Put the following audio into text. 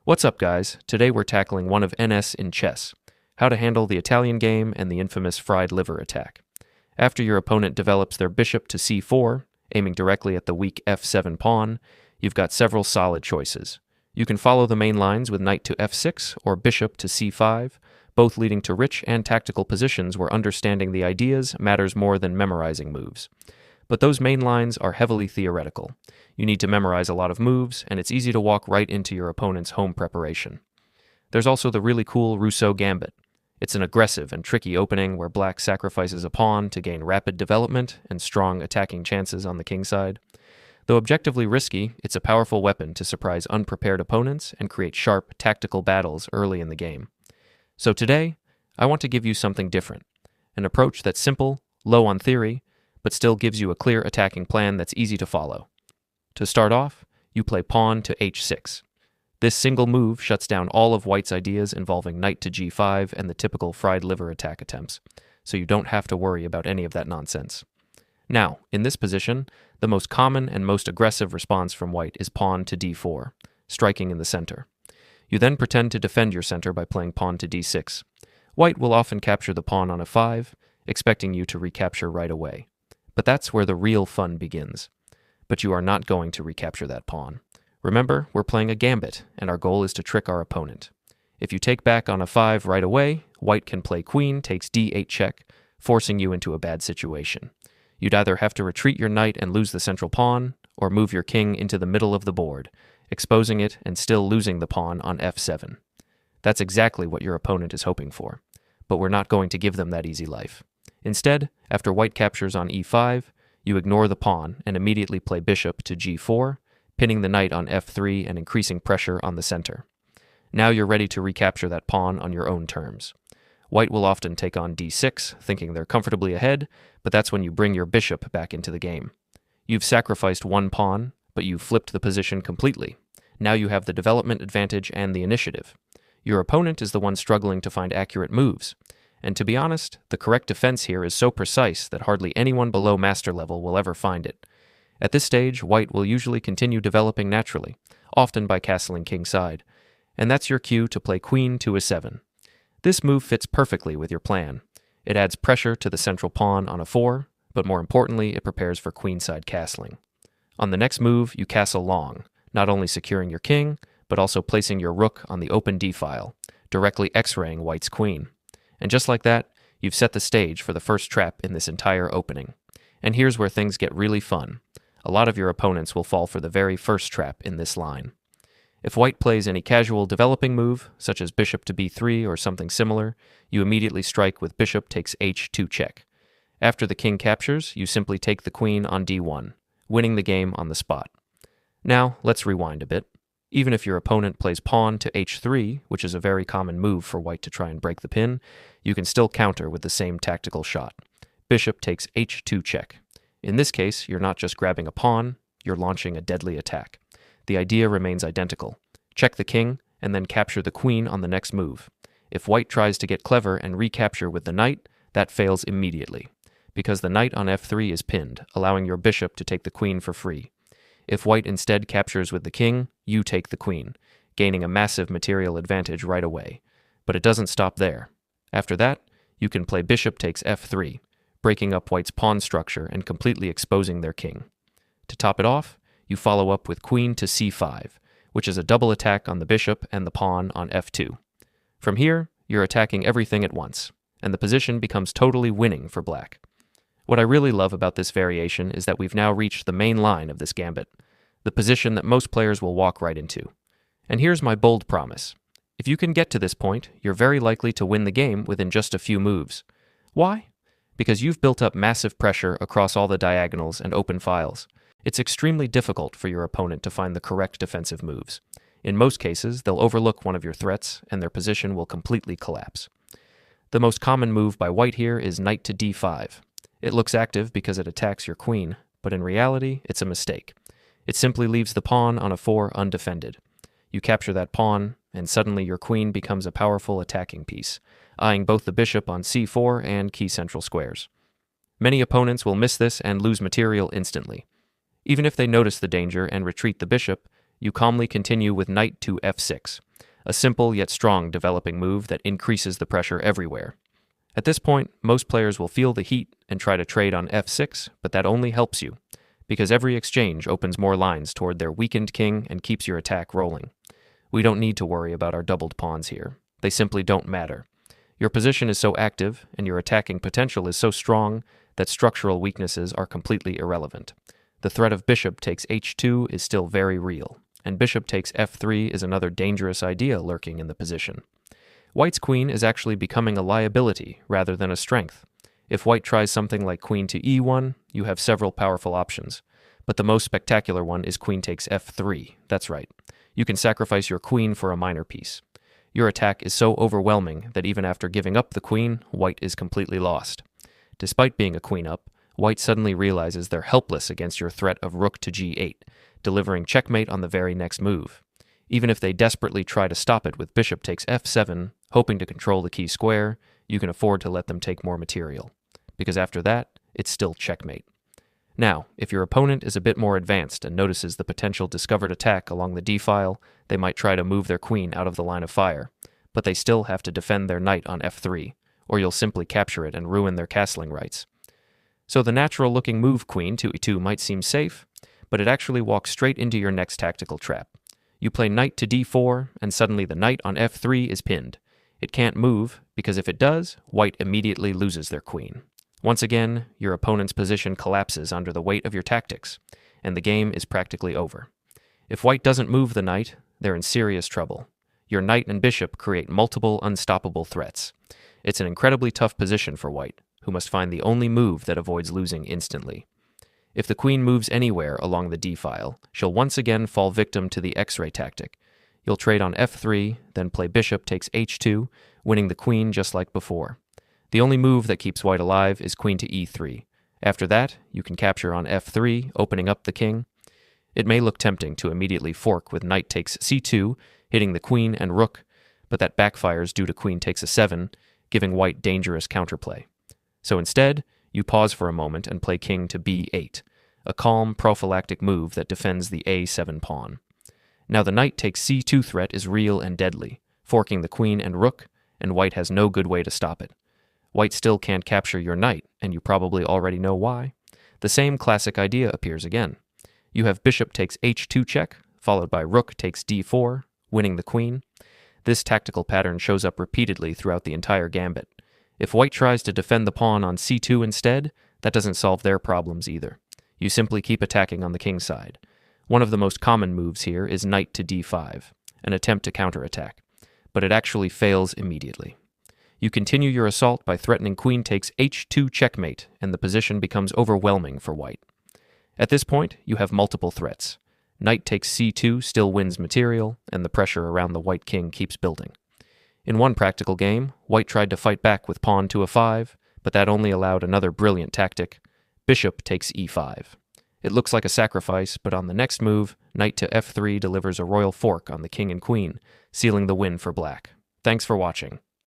What's up, guys? Today we're tackling one of NS in chess, how to handle the Italian game and the infamous fried liver attack. After your opponent develops their bishop to c4, aiming directly at the weak f7 pawn, you've got several solid choices. You can follow the main lines with knight to f6 or bishop to c5, both leading to rich and tactical positions where understanding the ideas matters more than memorizing moves. But those main lines are heavily theoretical. You need to memorize a lot of moves, and it's easy to walk right into your opponent's home preparation. There's also the really cool Russo gambit. It's an aggressive and tricky opening where black sacrifices a pawn to gain rapid development and strong attacking chances on the kingside. Though objectively risky, it's a powerful weapon to surprise unprepared opponents and create sharp, tactical battles early in the game. So today, I want to give you something different. An approach that's simple, low on theory, but still gives you a clear attacking plan that's easy to follow. To start off, you play pawn to h6. This single move shuts down all of white's ideas involving knight to g5 and the typical fried liver attack attempts, so you don't have to worry about any of that nonsense. Now, in this position, the most common and most aggressive response from white is pawn to d4, striking in the center. You then pretend to defend your center by playing pawn to d6. White will often capture the pawn on f5, expecting you to recapture right away. But that's where the real fun begins. But you are not going to recapture that pawn. Remember, we're playing a gambit, and our goal is to trick our opponent. If you take back on a5 right away, white can play queen takes d8 check, forcing you into a bad situation. You'd either have to retreat your knight and lose the central pawn, or move your king into the middle of the board, exposing it and still losing the pawn on f7. That's exactly what your opponent is hoping for, but we're not going to give them that easy life. Instead, after white captures on e5, you ignore the pawn and immediately play bishop to g4, pinning the knight on f3 and increasing pressure on the center. Now you're ready to recapture that pawn on your own terms. White will often take on d6, thinking they're comfortably ahead, but that's when you bring your bishop back into the game. You've sacrificed one pawn, but you've flipped the position completely. Now you have the development advantage and the initiative. Your opponent is the one struggling to find accurate moves. And to be honest, the correct defense here is so precise that hardly anyone below master level will ever find it. At this stage, white will usually continue developing naturally, often by castling kingside, and that's your cue to play queen to a7. This move fits perfectly with your plan. It adds pressure to the central pawn on a4, but more importantly, it prepares for queenside castling. On the next move, you castle long, not only securing your king, but also placing your rook on the open d-file, directly x-raying white's queen. And just like that, you've set the stage for the first trap in this entire opening. And here's where things get really fun. A lot of your opponents will fall for the very first trap in this line. If white plays any casual developing move, such as bishop to b3 or something similar, you immediately strike with bishop takes h2 check. After the king captures, you simply take the queen on d1, winning the game on the spot. Now, let's rewind a bit. Even if your opponent plays pawn to h3, which is a very common move for white to try and break the pin, you can still counter with the same tactical shot. Bishop takes h2 check. In this case, you're not just grabbing a pawn, you're launching a deadly attack. The idea remains identical. Check the king, and then capture the queen on the next move. If white tries to get clever and recapture with the knight, that fails immediately, because the knight on f3 is pinned, allowing your bishop to take the queen for free. If white instead captures with the king, you take the queen, gaining a massive material advantage right away. But it doesn't stop there. After that, you can play bishop takes f3, breaking up white's pawn structure and completely exposing their king. To top it off, you follow up with queen to c5, which is a double attack on the bishop and the pawn on f2. From here, you're attacking everything at once, and the position becomes totally winning for black. What I really love about this variation is that we've now reached the main line of this gambit, the position that most players will walk right into. And here's my bold promise. If you can get to this point, you're very likely to win the game within just a few moves. Why? Because you've built up massive pressure across all the diagonals and open files. It's extremely difficult for your opponent to find the correct defensive moves. In most cases, they'll overlook one of your threats, and their position will completely collapse. The most common move by white here is knight to d5. It looks active because it attacks your queen, but in reality, it's a mistake. It simply leaves the pawn on a4 undefended. You capture that pawn, and suddenly your queen becomes a powerful attacking piece, eyeing both the bishop on c4 and key central squares. Many opponents will miss this and lose material instantly. Even if they notice the danger and retreat the bishop, You calmly continue with knight to f6, a simple yet strong developing move that increases the pressure everywhere. At this point, most players will feel the heat and try to trade on f6, but that only helps you, because every exchange opens more lines toward their weakened king and keeps your attack rolling. We don't need to worry about our doubled pawns here. They simply don't matter. Your position is so active, and your attacking potential is so strong, that structural weaknesses are completely irrelevant. The threat of bishop takes h2 is still very real, and bishop takes f3 is another dangerous idea lurking in the position. White's queen is actually becoming a liability rather than a strength. If white tries something like queen to e1, you have several powerful options, but the most spectacular one is queen takes f3. That's right. You can sacrifice your queen for a minor piece. Your attack is so overwhelming that even after giving up the queen, white is completely lost. Despite being a queen up, white suddenly realizes they're helpless against your threat of rook to g8, delivering checkmate on the very next move. Even if they desperately try to stop it with bishop takes f7, hoping to control the key square, you can afford to let them take more material, because after that, it's still checkmate. Now, if your opponent is a bit more advanced and notices the potential discovered attack along the d-file, they might try to move their queen out of the line of fire, but they still have to defend their knight on f3, or you'll simply capture it and ruin their castling rights. So the natural-looking move queen to e2 might seem safe, but it actually walks straight into your next tactical trap. You play knight to d4, and suddenly the knight on f3 is pinned. It can't move, because if it does, white immediately loses their queen. Once again, your opponent's position collapses under the weight of your tactics, and the game is practically over. If white doesn't move the knight, they're in serious trouble. Your knight and bishop create multiple unstoppable threats. It's an incredibly tough position for white, who must find the only move that avoids losing instantly. If the queen moves anywhere along the d-file, she'll once again fall victim to the X-ray tactic. You'll trade on f3, then play bishop takes h2, winning the queen just like before. The only move that keeps white alive is queen to e3. After that, you can capture on f3, opening up the king. It may look tempting to immediately fork with knight takes c2, hitting the queen and rook, but that backfires due to queen takes a7, giving white dangerous counterplay. So instead, you pause for a moment and play king to b8, a calm, prophylactic move that defends the a7 pawn. Now the knight takes c2 threat is real and deadly, forking the queen and rook, and white has no good way to stop it. White still can't capture your knight, and you probably already know why. The same classic idea appears again. You have bishop takes h2 check, followed by rook takes d4, winning the queen. This tactical pattern shows up repeatedly throughout the entire gambit. If white tries to defend the pawn on c2 instead, that doesn't solve their problems either. You simply keep attacking on the kingside. One of the most common moves here is knight to d5, an attempt to counterattack, but it actually fails immediately. You continue your assault by threatening queen takes h2 checkmate, and the position becomes overwhelming for white. At this point, you have multiple threats. Knight takes c2 still wins material, and the pressure around the white king keeps building. In one practical game, white tried to fight back with pawn to a5, but that only allowed another brilliant tactic. Bishop takes e5. It looks like a sacrifice, but on the next move, knight to f3 delivers a royal fork on the king and queen, sealing the win for black. Thanks for watching.